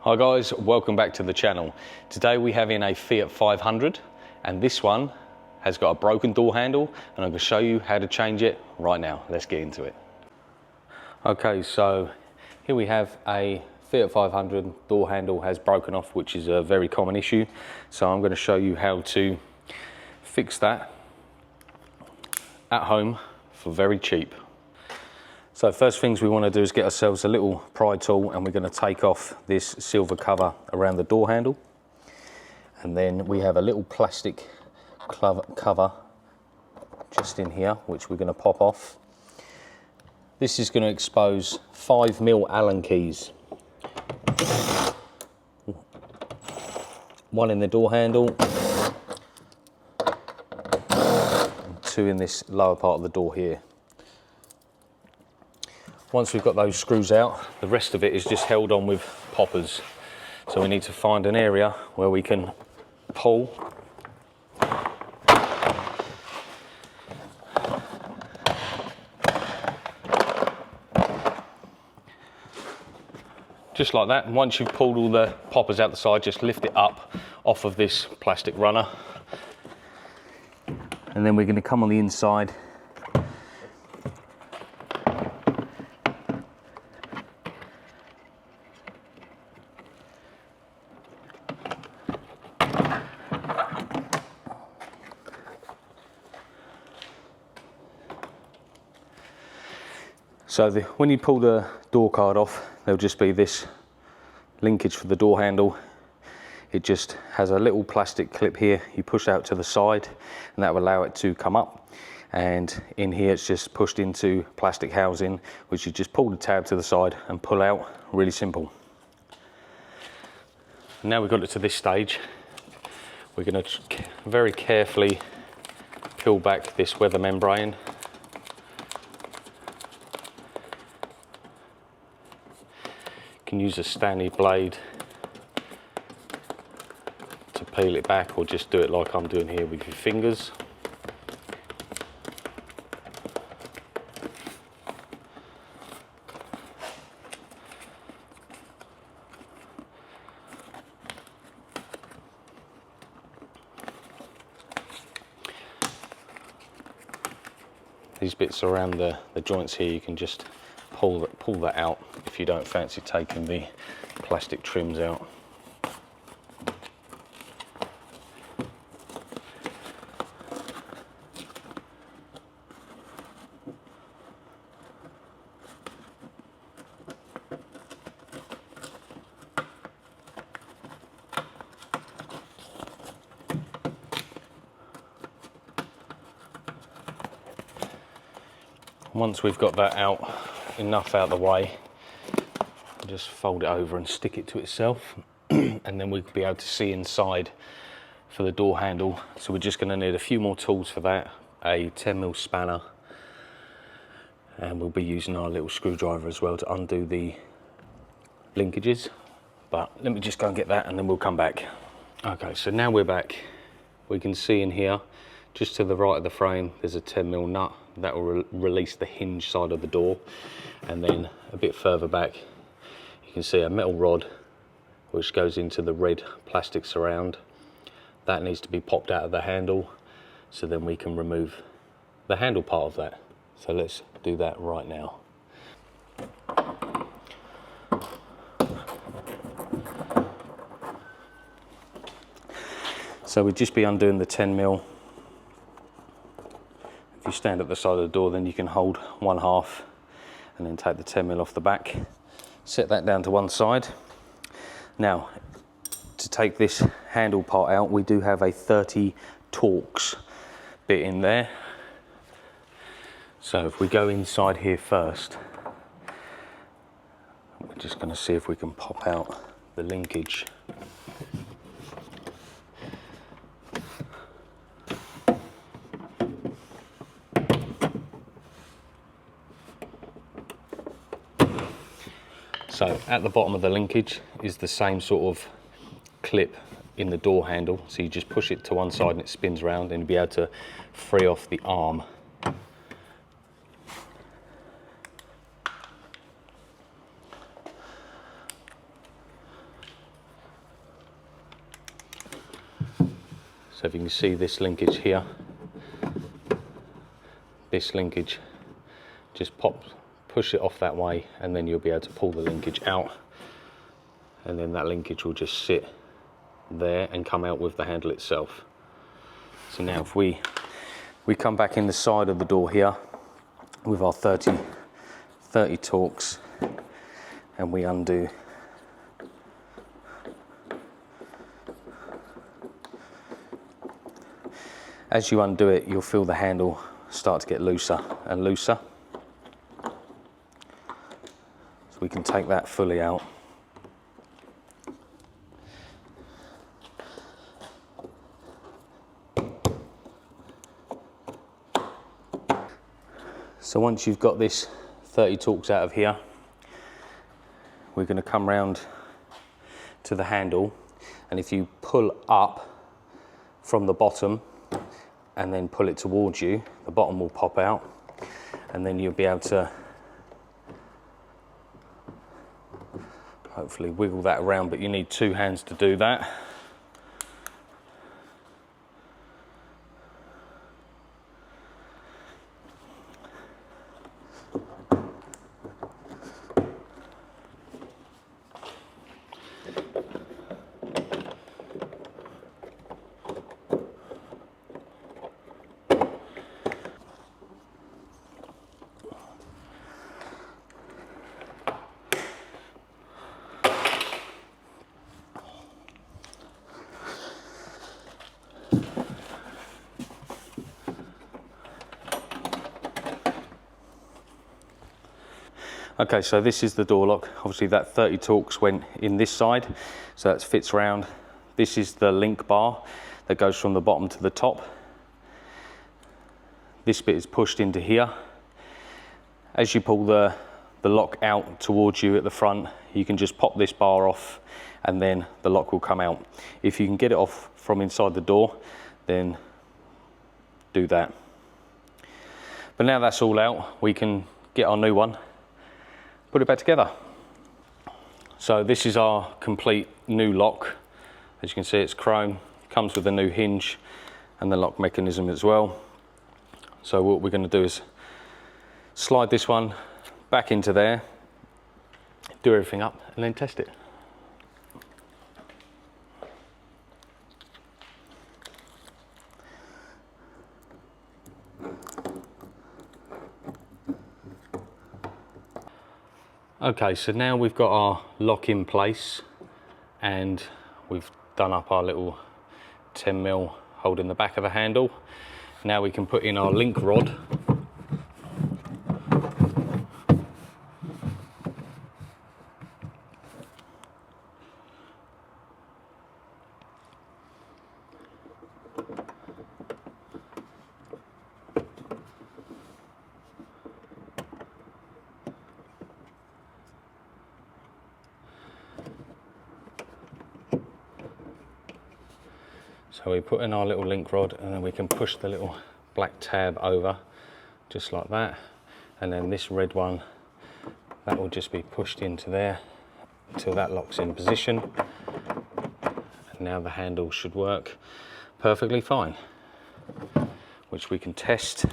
Hi guys, welcome back to the channel. Today we have in a Fiat 500 and this one has got a broken door handle and I'm going to show you how to change it right now. Let's get into it. Okay, so here we have a Fiat 500 door handle has broken off, which is a very common issue. So I'm going to show you how to fix that at home for very cheap. So first things we want to do is get ourselves a little pry tool and we're going to take off this silver cover around the door handle. And then we have a little plastic cover just in here, which we're going to pop off. This is going to expose 5mm Allen keys. One in the door handle, and two in this lower part of the door here. Once we've got those screws out, the rest of it is just held on with poppers. So we need to find an area where we can pull. Just like that. And once you've pulled all the poppers out the side, just lift it up off of this plastic runner. And then we're going to come on the inside. So when you pull the door card off, there'll just be this linkage for the door handle. It just has a little plastic clip here. You push out to the side and that will allow it to come up. And in here it's just pushed into plastic housing, which you just pull the tab to the side and pull out. Really simple. Now we've got it to this stage, we're going to very carefully peel back this weather membrane. You can use a Stanley blade to peel it back, or just do it like I'm doing here with your fingers. These bits around the joints here, you can just pull that out if you don't fancy taking the plastic trims out. Once we've got that out, enough out of the way, just fold it over and stick it to itself and then we'll be able to see inside for the door handle. So we're just going to need a few more tools for that, a 10mm spanner, and we'll be using our little screwdriver as well to undo the linkages. But let me just go and get that and then we'll come back. Okay, so now we're back. We can see in here, just to the right of the frame, there's a 10mm nut that will release the hinge side of the door. And then a bit further back, you can see a metal rod which goes into the red plastic surround. That needs to be popped out of the handle, so then we can remove the handle part of that. So let's do that right now. So we'd just be undoing the 10mm. If you stand at the side of the door, then you can hold one half and then take the 10mm off the back. Set that down to one side. Now, to take this handle part out, we do have a 30 Torx bit in there. So if we go inside here first, we're just going to see if we can pop out the linkage. So at the bottom of the linkage is the same sort of clip in the door handle. So you just push it to one side and it spins around, and you'll be able to free off the arm. So if you can see this linkage here, this linkage, just push it off that way, and then you'll be able to pull the linkage out, and then that linkage will just sit there and come out with the handle itself. So now if we come back in the side of the door here with our 30 Torx, and we undo. As you undo it, you'll feel the handle start to get looser and looser. So we can take that fully out. So once you've got this 30 Torx out of here, we're going to come round to the handle, and if you pull up from the bottom and then pull it towards you, the bottom will pop out, and then you'll be able to hopefully wiggle that around, but you need 2 hands to do that. Okay, so this is the door lock. Obviously that 30 Torx went in this side, so that fits round. This is the link bar that goes from the bottom to the top. This bit is pushed into here. As you pull the lock out towards you at the front, you can just pop this bar off, and then the lock will come out. If you can get it off from inside the door, then do that. But now that's all out, we can get our new one, put it back together. So this is our complete new lock. As you can see, it's chrome, comes with a new hinge and the lock mechanism as well. So what we're going to do is slide this one back into there, do everything up, and then test it. Okay, so now we've got our lock in place, and we've done up our little 10mm hole in the back of the handle. Now we can put in our link rod. So we put in our little link rod, and then we can push the little black tab over just like that, and then this red one, that will just be pushed into there until that locks in position, and now the handle should work perfectly fine, which we can test.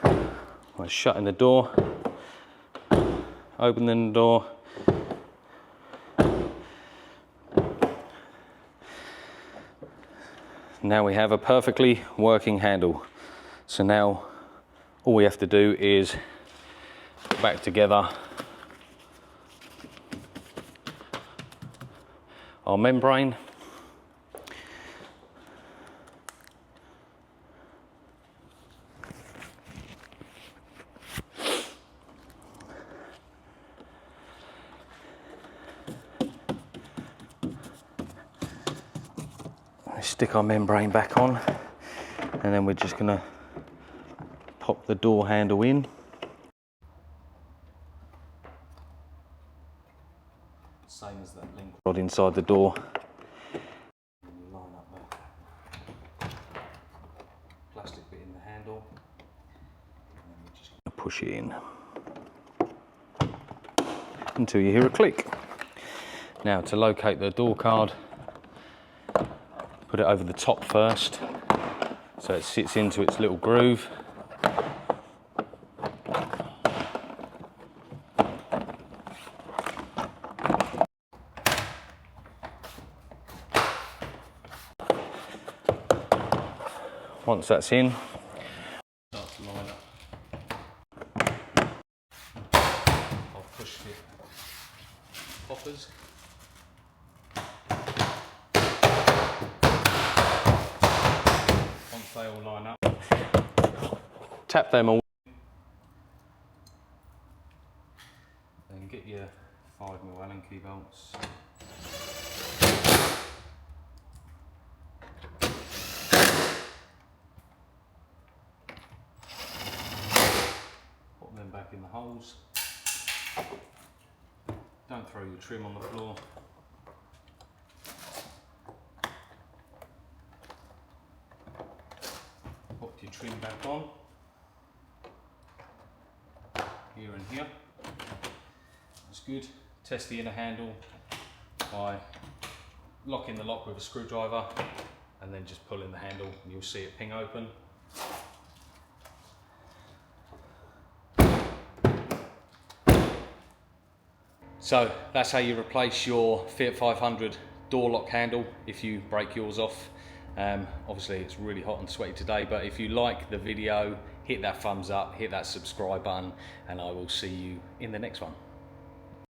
By shutting the door, opening the door, now we have a perfectly working handle. So now all we have to do is put back together our membrane. Stick our membrane back on, and then we're just going to pop the door handle in. Same as that link rod inside the door. Line up the plastic bit in the handle, and then we're just going to push it in until you hear a click. Now to locate the door card, put it over the top first so it sits into its little groove. Once that's in, start to line up. I'll push the poppers. Once they all line up, tap them all. Then get your 5mm Allen key bolts. Put them back in the holes. Don't throw your trim on the floor. Put your trim back on. Here and here. That's good. Test the inner handle by locking the lock with a screwdriver and then just pulling the handle and you'll see it ping open. So that's how you replace your Fiat 500 door lock handle if you break yours off. Obviously it's really hot and sweaty today, but if you like the video, hit that thumbs up, hit that subscribe button, and I will see you in the next one.